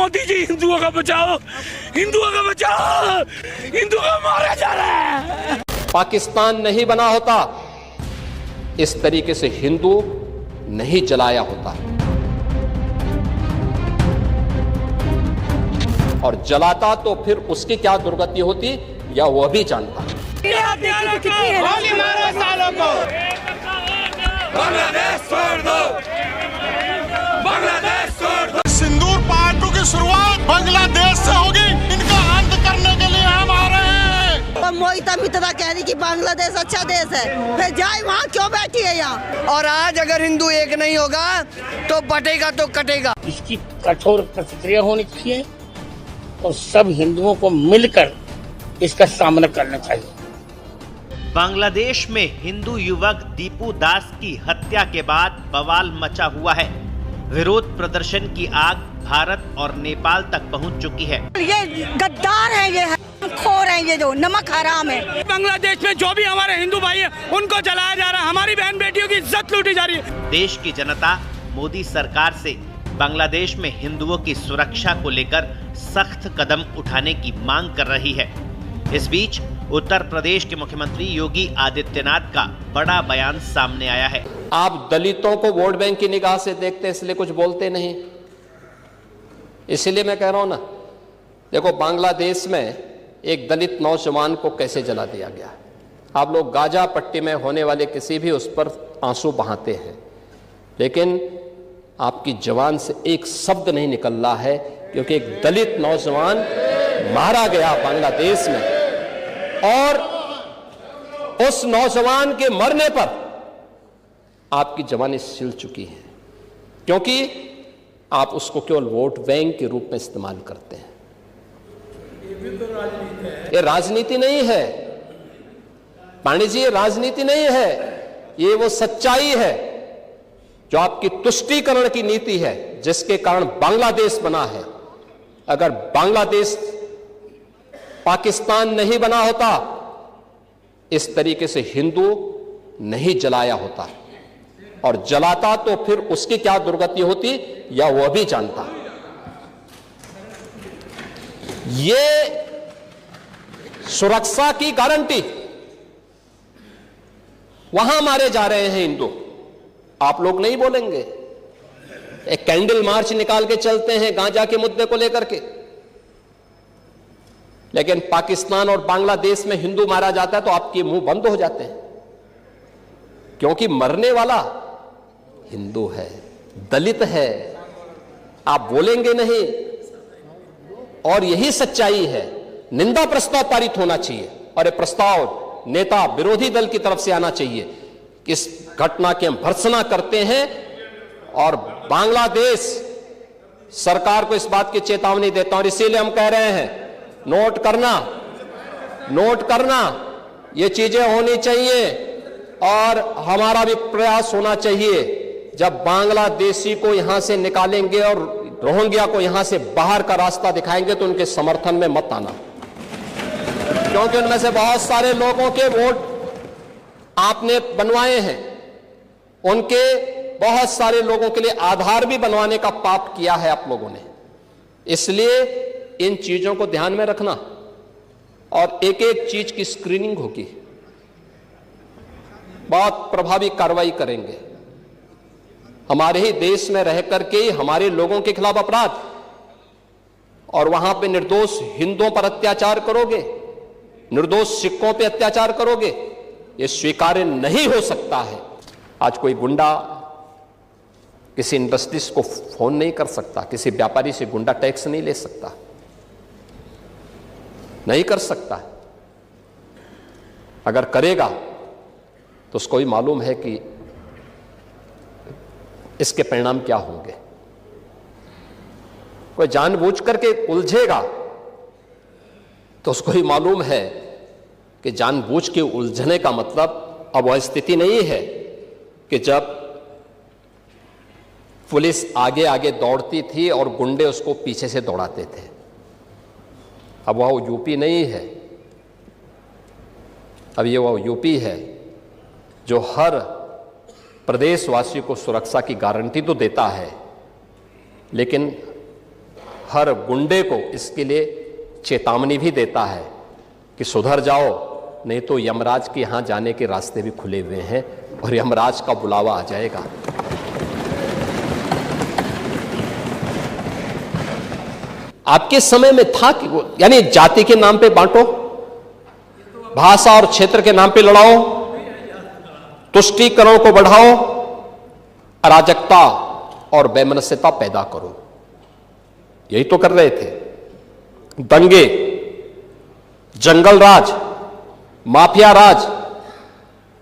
मोदी जी हिंदुओं का बचाओ, हिंदुओं का बचाओ, हिंदुओं का मारा जा रहा है। पाकिस्तान नहीं बना होता, इस तरीके से हिंदू नहीं जलाया होता, और जलाता तो फिर उसकी क्या दुर्गति होती या वह भी जानता। बांग्लादेश छोड़ दो, बांग्लादेश छोड़ दो। सिंदूर पहाड़ों की शुरुआत बांग्लादेश से होगी, इनका अंत करने के लिए हम आ रहे हैं। मोहिता मित्रा कह रही कि बांग्लादेश अच्छा देश है, फिर जाए वहाँ क्यों बैठी है यहाँ। और आज अगर हिंदू एक नहीं होगा तो बटेगा तो कटेगा। इसकी कठोर प्रतिक्रिया होनी चाहिए और सब हिंदुओं को मिलकर इसका सामना करना चाहिए। बांग्लादेश में हिंदू युवक दीपू दास की हत्या के बाद बवाल मचा हुआ है। विरोध प्रदर्शन की आग भारत और नेपाल तक पहुंच चुकी है। ये गद्दार है, ये खोर है, ये जो नमक हराम है। बांग्लादेश में जो भी हमारे हिंदू भाई हैं, उनको जलाया जा रहा है, हमारी बहन बेटियों की इज्जत लूटी जा रही है। देश की जनता मोदी सरकार से बांग्लादेश में हिंदुओं की सुरक्षा को लेकर सख्त कदम उठाने की मांग कर रही है। इस बीच उत्तर प्रदेश के मुख्यमंत्री योगी आदित्यनाथ का बड़ा बयान सामने आया है। आप दलितों को वोट बैंक की निगाह से देखते हैं, इसलिए कुछ बोलते नहीं। इसलिए मैं कह रहा हूं ना, देखो बांग्लादेश में एक दलित नौजवान को कैसे जला दिया गया। आप लोग गाजा पट्टी में होने वाले किसी भी उस पर आंसू बहाते हैं, लेकिन आपकी जबान से एक शब्द नहीं निकल रहा है, क्योंकि एक दलित नौजवान मारा गया बांग्लादेश में, और उस नौजवान के मरने पर आपकी जबानें सिल चुकी हैं, क्योंकि आप उसको केवल वोट बैंक के रूप में इस्तेमाल करते हैं। ये राजनीति नहीं है पांडे जी, ये राजनीति नहीं है, ये वो सच्चाई है जो आपकी तुष्टीकरण की नीति है, जिसके कारण बांग्लादेश बना है। अगर बांग्लादेश पाकिस्तान नहीं बना होता, इस तरीके से हिंदू नहीं जलाया होता, और जलाता तो फिर उसकी क्या दुर्गति होती या वह भी जानता। ये सुरक्षा की गारंटी, वहां मारे जा रहे हैं हिंदू, आप लोग नहीं बोलेंगे। एक कैंडल मार्च निकाल के चलते हैं गांजा के मुद्दे को लेकर के, लेकिन पाकिस्तान और बांग्लादेश में हिंदू मारा जाता है तो आपके मुंह बंद हो जाते हैं, क्योंकि मरने वाला हिंदू है, दलित है, आप बोलेंगे नहीं। और यही सच्चाई है। निंदा प्रस्ताव पारित होना चाहिए, और यह प्रस्ताव नेता विरोधी दल की तरफ से आना चाहिए। इस घटना की हम भर्त्सना करते हैं और बांग्लादेश सरकार को इस बात की चेतावनी देता हूं, और इसीलिए हम कह रहे हैं नोट करना, ये चीजें होनी चाहिए, और हमारा भी प्रयास होना चाहिए। जब बांग्लादेशी को यहां से निकालेंगे और रोहिंग्या को यहां से बाहर का रास्ता दिखाएंगे, तो उनके समर्थन में मत आना, क्योंकि उनमें से बहुत सारे लोगों के वोट आपने बनवाए हैं, उनके बहुत सारे लोगों के लिए आधार भी बनवाने का पाप किया है आप लोगों ने। इसलिए इन चीजों को ध्यान में रखना, और एक एक चीज की स्क्रीनिंग होगी, बहुत प्रभावी कार्रवाई करेंगे। हमारे ही देश में रह करके हमारे लोगों के खिलाफ अपराध, और वहां पे निर्दोष हिंदुओं पर अत्याचार करोगे, निर्दोष सिखों पे अत्याचार करोगे, यह स्वीकार्य नहीं हो सकता है। आज कोई गुंडा किसी इंडस्ट्रीज को फोन नहीं कर सकता, किसी व्यापारी से गुंडा टैक्स नहीं ले सकता, नहीं कर सकता। अगर करेगा तो उसको भी मालूम है कि इसके परिणाम क्या होंगे। कोई जानबूझ करके उलझेगा तो उसको ही मालूम है कि जानबूझ के उलझने का मतलब अब वह स्थिति नहीं है कि जब पुलिस आगे आगे दौड़ती थी और गुंडे उसको पीछे से दौड़ाते थे। अब वह यूपी नहीं है, अब ये वह यूपी है जो हर प्रदेशवासी को सुरक्षा की गारंटी तो देता है, लेकिन हर गुंडे को इसके लिए चेतावनी भी देता है कि सुधर जाओ, नहीं तो यमराज के यहां जाने के रास्ते भी खुले हुए हैं और यमराज का बुलावा आ जाएगा। आपके समय में था कि यानी जाति के नाम पे बांटो, भाषा और क्षेत्र के नाम पे लड़ाओ, तुष्टीकरण को बढ़ाओ, अराजकता और वैमनस्यता पैदा करो, यही तो कर रहे थे। दंगे, जंगल राज, माफिया राज,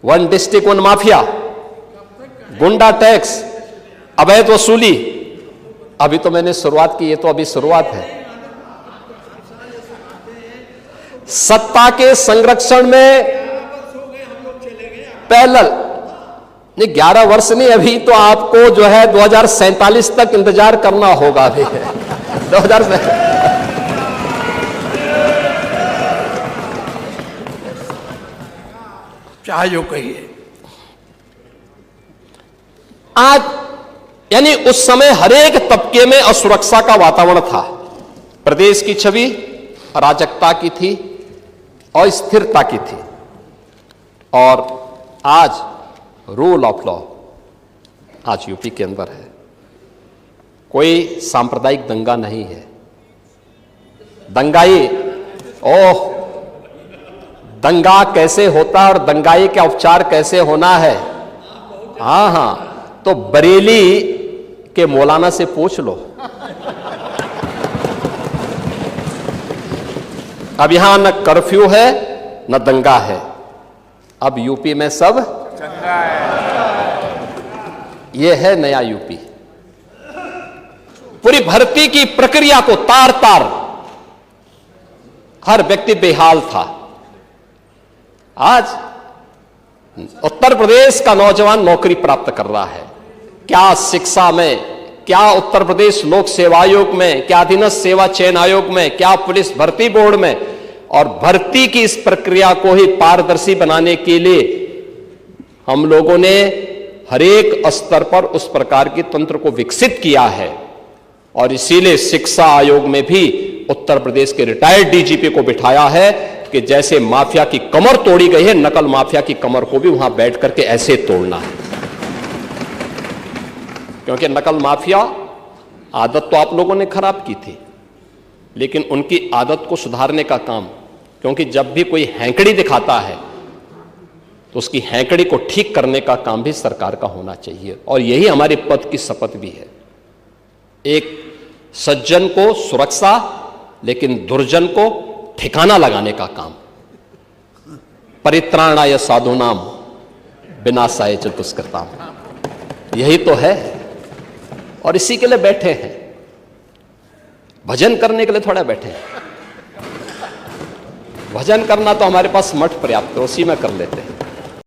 वन डिस्ट्रिक्ट वन माफिया, गुंडा टैक्स, अवैध वसूली। अभी तो मैंने शुरुआत की, ये तो अभी शुरुआत है। सत्ता के संरक्षण में पैरेलल नहीं, 11 वर्ष नहीं, अभी तो आपको जो है 2047 तक इंतजार करना होगा। अभी 2000 चाहे जो कहिए। आज यानी उस समय हरेक तबके में असुरक्षा का वातावरण था। प्रदेश की छवि अराजकता की थी और स्थिरता की थी। और आज रूल ऑफ लॉ आज यूपी के अंदर है। कोई सांप्रदायिक दंगा नहीं है। दंगाई, ओह, दंगा कैसे होता और दंगाई का उपचार कैसे होना है, हाँ, तो बरेली के मौलाना से पूछ लो। अब यहां न कर्फ्यू है न दंगा है, अब यूपी में सब चंगा है। यह है नया यूपी। पूरी भर्ती की प्रक्रिया को तार तार हर व्यक्ति बेहाल था। आज उत्तर प्रदेश का नौजवान नौकरी प्राप्त कर रहा है। क्या शिक्षा में, क्या उत्तर प्रदेश लोक सेवा आयोग में, क्या अधीनस्थ सेवा चयन आयोग में, क्या पुलिस भर्ती बोर्ड में, और भर्ती की इस प्रक्रिया को ही पारदर्शी बनाने के लिए हम लोगों ने हरेक स्तर पर उस प्रकार के तंत्र को विकसित किया है। और इसीलिए शिक्षा आयोग में भी उत्तर प्रदेश के रिटायर्ड डीजीपी को बिठाया है कि जैसे माफिया की कमर तोड़ी गई है, नकल माफिया की कमर को भी वहां बैठ करके ऐसे तोड़ना है। क्योंकि नकल माफिया आदत तो आप लोगों ने खराब की थी, लेकिन उनकी आदत को सुधारने का काम, क्योंकि जब भी कोई हैंकड़ी दिखाता है तो उसकी हैंकड़ी को ठीक करने का काम भी सरकार का होना चाहिए। और यही हमारे पद की शपथ भी है। एक सज्जन को सुरक्षा, लेकिन दुर्जन को ठिकाना लगाने का काम। परित्राणाय साधूनाम विनाशाय च दुष्कृताम, यही तो है। और इसी के लिए बैठे हैं, भजन करने के लिए थोड़ा बैठे हैं। भजन करना तो हमारे पास मठ पर्याप्त है, उसी में कर लेते हैं।